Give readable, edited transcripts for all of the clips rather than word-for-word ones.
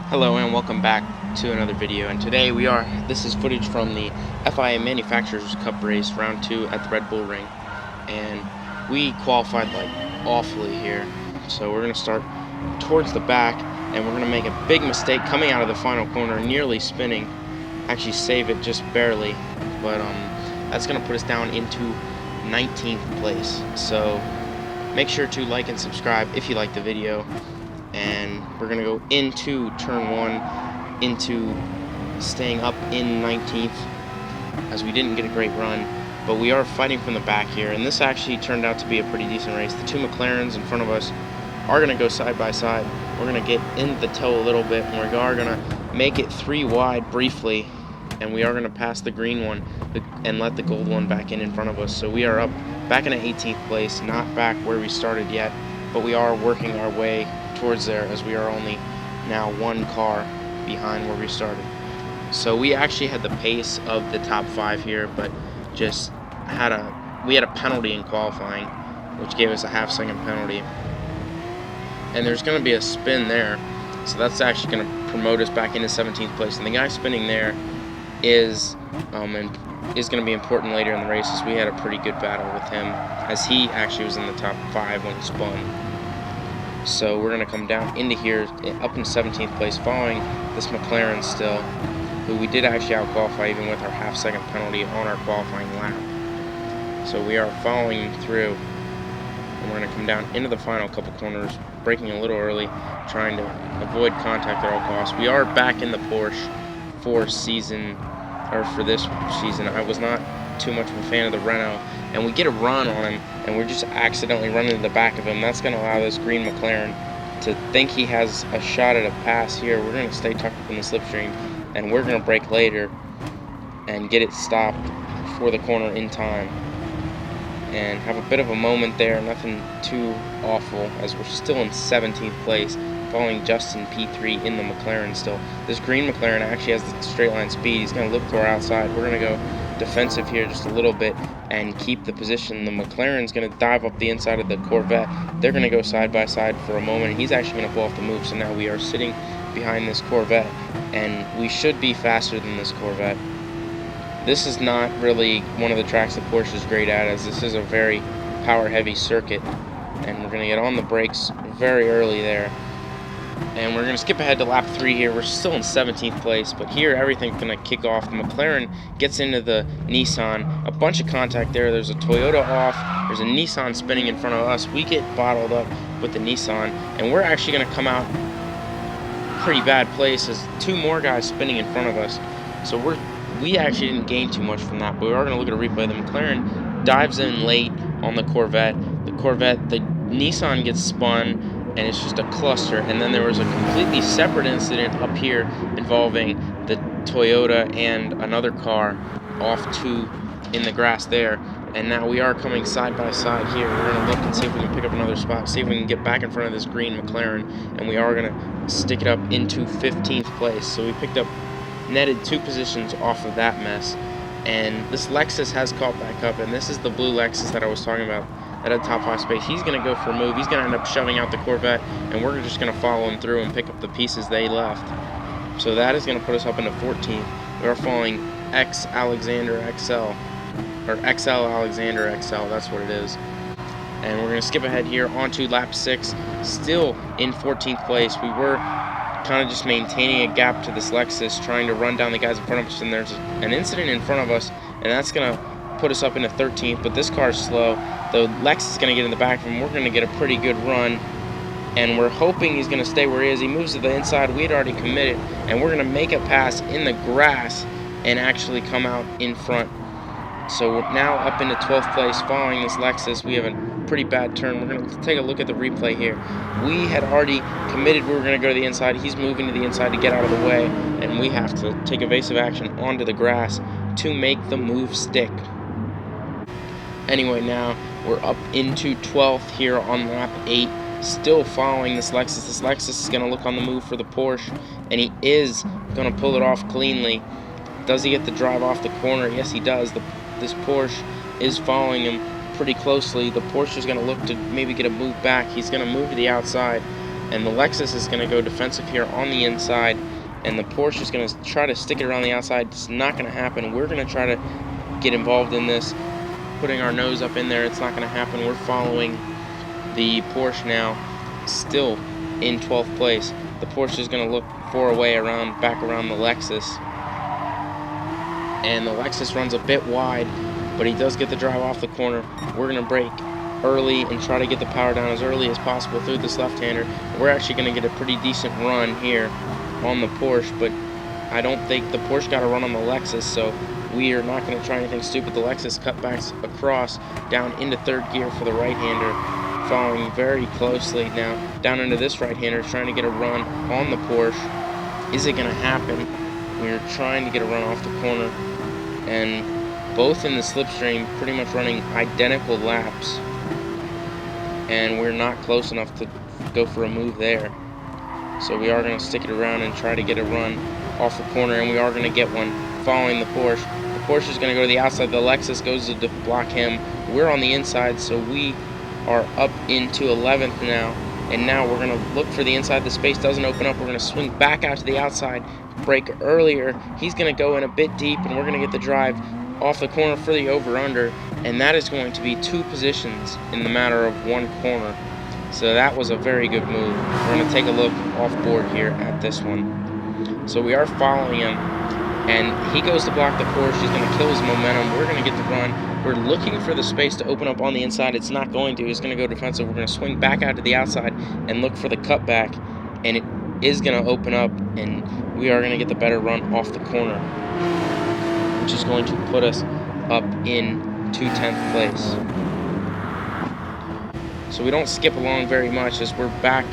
Hello and welcome back to another video, and today this is footage from the FIA Manufacturers Cup race round 2 at the Red Bull Ring, and we qualified like awfully here. So we're going to start towards the back, and we're going to make a big mistake coming out of the final corner, nearly spinning, actually save it just barely, but that's going to put us down into 19th place. So make sure to like and subscribe if you like the video. And we're going to go into turn 1, into staying up in 19th, as we didn't get a great run, but we are fighting from the back here, and this actually turned out to be a pretty decent race. The two McLarens in front of us are going to go side by side. We're going to get in the toe a little bit, and we are going to make it 3 wide briefly, and we are going to pass the green one and let the gold one back in front of us. So we are up back in 18th place, not back where we started yet, but we are working our way towards there, as we are only now 1 car behind where we started. So we actually had the pace of the top 5 here, but just we had a penalty in qualifying, which gave us a half-second penalty. And there's going to be a spin there, so that's actually going to promote us back into 17th place. And the guy spinning there is going to be important later in the race, as we had a pretty good battle with him, as he actually was in the top 5 when he spun. So we're going to come down into here, up in 17th place, following this McLaren still, who we did actually out-qualify even with our half-second penalty on our qualifying lap. So we are following through, and we're going to come down into the final couple corners, braking a little early, trying to avoid contact at all costs. We are back in the Porsche for this season. I was not too much of a fan of the Renault, and we get a run on him, and we're just accidentally running to the back of him. That's going to allow this green McLaren to think he has a shot at a pass here. We're going to stay tucked up in the slipstream, and we're going to brake later and get it stopped for the corner in time, and have a bit of a moment there. Nothing too awful, as we're still in 17th place, following Justin P3 in the McLaren still. This green McLaren actually has the straight line speed. He's going to look to our outside. We're going to go defensive here just a little bit and keep the position. The McLaren's going to dive up the inside of the Corvette. They're going to go side by side for a moment, and he's actually going to blow off the move. So now we are sitting behind this Corvette, and we should be faster than this Corvette. This is not really one of the tracks that Porsche is great at, as this is a very power-heavy circuit, and we're going to get on the brakes very early there. And we're going to skip ahead to lap 3 here. We're still in 17th place, but here everything's going to kick off. The McLaren gets into the Nissan. A bunch of contact there. There's a Toyota off. There's a Nissan spinning in front of us. We get bottled up with the Nissan, and we're actually going to come out pretty bad place as 2 more guys spinning in front of us. So we actually didn't gain too much from that, but we are going to look at a replay. The McLaren dives in late on the Corvette. The Nissan gets spun, and it's just a cluster. And then there was a completely separate incident up here involving the Toyota and another car off in the grass there. And now we are coming side by side here. We're going to look and see if we can pick up another spot, see if we can get back in front of this green McLaren, and we are going to stick it up into 15th place. So we netted 2 positions off of that mess. And this Lexus has caught back up, and this is the blue Lexus that I was talking about at a top 5 space. He's going to go for a move. He's going to end up shoving out the Corvette, and we're just going to follow him through and pick up the pieces they left. So that is going to put us up into 14th. We are following X Alexander XL, or XL Alexander XL, that's what it is. And we're going to skip ahead here onto lap 6, still in 14th place. We were kind of just maintaining a gap to this Lexus, trying to run down the guys in front of us, and there's an incident in front of us, and that's going to put us up into 13th, but this car is slow. The Lexus is going to get in the back of him. We're going to get a pretty good run, and we're hoping he's going to stay where he is. He moves to the inside. We had already committed, and we're going to make a pass in the grass and actually come out in front. So we're now up into 12th place following this Lexus. We have a pretty bad turn. We're going to take a look at the replay here. We had already committed we were going to go to the inside. He's moving to the inside to get out of the way, and we have to take evasive action onto the grass to make the move stick. Anyway, now we're up into 12th here on lap 8, still following this Lexus. This Lexus is going to look on the move for the Porsche, and he is going to pull it off cleanly. Does he get the drive off the corner? Yes, he does. This Porsche is following him pretty closely. The Porsche is going to look to maybe get a move back. He's going to move to the outside, And the Lexus is going to go defensive here on the inside, and the Porsche is going to try to stick it around the outside. It's not going to happen. We're going to try to get involved in this, putting our nose up in there. It's not going to happen. We're following the Porsche now, still in 12th place. The Porsche is going to look for a way around, back around the Lexus, and the Lexus runs a bit wide, but he does get the drive off the corner. We're going to brake early and try to get the power down as early as possible through this left-hander. We're actually going to get a pretty decent run here on the Porsche, but I don't think the Porsche got a run on the Lexus, so we are not going to try anything stupid. The Lexus cut back across down into third gear for the right-hander, following very closely now down into this right-hander, trying to get a run on the Porsche. Is it going to happen? We're trying to get a run off the corner, and both in the slipstream, pretty much running identical laps, and we're not close enough to go for a move there. So we are going to stick it around and try to get a run off the corner, and we are going to get one following the Porsche. The Porsche is going to go to the outside. The Lexus goes to block him. We're on the inside, so we are up into 11th now, and now we're going to look for the inside. The space doesn't open up. We're going to swing back out to the outside, brake earlier. He's going to go in a bit deep, and we're going to get the drive off the corner for the over-under, and that is going to be 2 positions in the matter of 1 corner. So that was a very good move. We're going to take a look off board here at this one. So we are following him, and he goes to block the Porsche. He's going to kill his momentum. We're going to get the run. We're looking for the space to open up on the inside. It's not going to. He's going to go defensive. We're going to swing back out to the outside and look for the cutback, and it is going to open up, and we are going to get the better run off the corner, which is going to put us up into 10th place. So we don't skip along very much, as we're back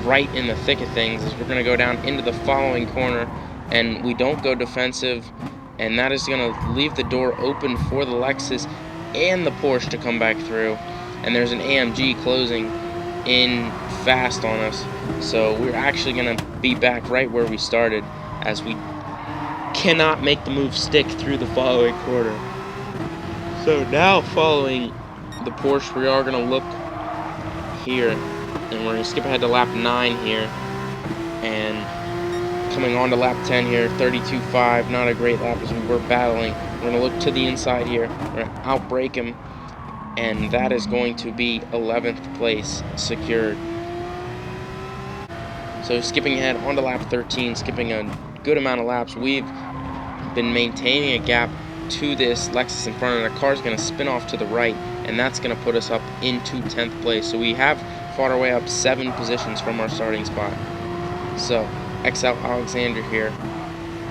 right in the thick of things, as we're going to go down into the following corner, and we don't go defensive, and that is going to leave the door open for the Lexus and the Porsche to come back through. And there's an AMG closing in fast on us, so we're actually going to be back right where we started, as we cannot make the move stick through the following corner. So now, following the Porsche, we are going to look here, and we're going to skip ahead to lap 9 here, and coming on to lap 10 here, 32.5, not a great lap as we were battling. We're going to look to the inside here, we're going to outbrake him, and that is going to be 11th place secured. So skipping ahead onto lap 13, skipping a good amount of laps, we've been maintaining a gap to this Lexus in front, and the car's going to spin off to the right, and that's going to put us up into 10th place. So we have fought our way up 7 positions from our starting spot. So XL Alexander here,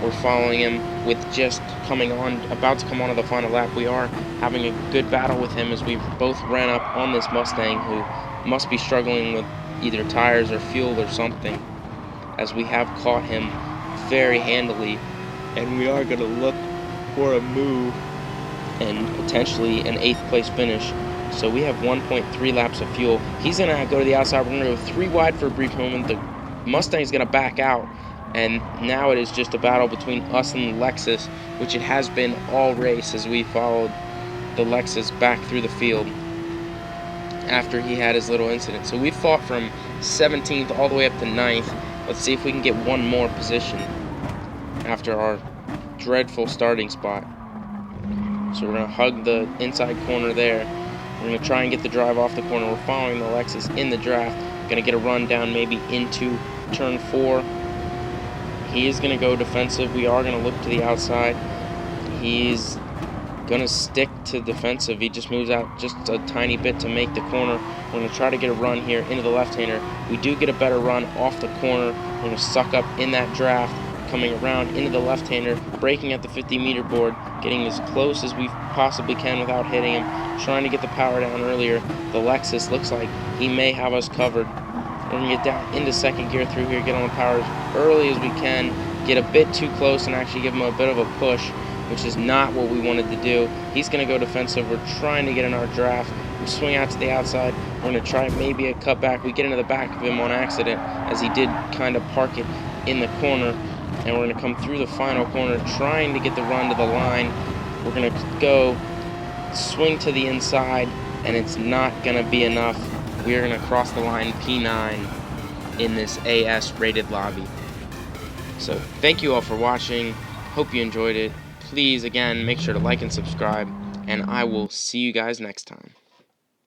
we're following him with just coming on, about to come on to the final lap. We are having a good battle with him, as we both ran up on this Mustang, who must be struggling with either tires or fuel or something, as we have caught him very handily, and we are going to look for a move and potentially an 8th place finish. So we have 1.3 laps of fuel. He's going to go to the outside. We're going to go 3 wide for a brief moment. The Mustang's going to back out, and now it is just a battle between us and the Lexus, which it has been all race, as we followed the Lexus back through the field after he had his little incident. So we fought from 17th all the way up to 9th. Let's see if we can get one more position after our dreadful starting spot. So we're going to hug the inside corner there. We're going to try and get the drive off the corner. We're following the Lexus in the draft. Going to get a run down maybe into turn 4. He is going to go defensive. We are going to look to the outside. He's going to stick to defensive. He just moves out just a tiny bit to make the corner. We're going to try to get a run here into the left-hander. We do get a better run off the corner. We're going to suck up in that draft, coming around into the left-hander, braking at the 50-meter board, getting as close as we possibly can without hitting him, trying to get the power down earlier. The Lexus looks like he may have us covered. We're going to get down into second gear through here, get on the power as early as we can, get a bit too close and actually give him a bit of a push, which is not what we wanted to do. He's going to go defensive. We're trying to get in our draft. We swing out to the outside. We're going to try maybe a cutback. We get into the back of him on accident, as he did kind of park it in the corner. And we're going to come through the final corner, trying to get the run to the line. We're going to go swing to the inside, and it's not going to be enough. We are going to cross the line P9. in this AS rated lobby. So thank you all for watching. Hope you enjoyed it. Please, again, make sure to like and subscribe, and I will see you guys next time.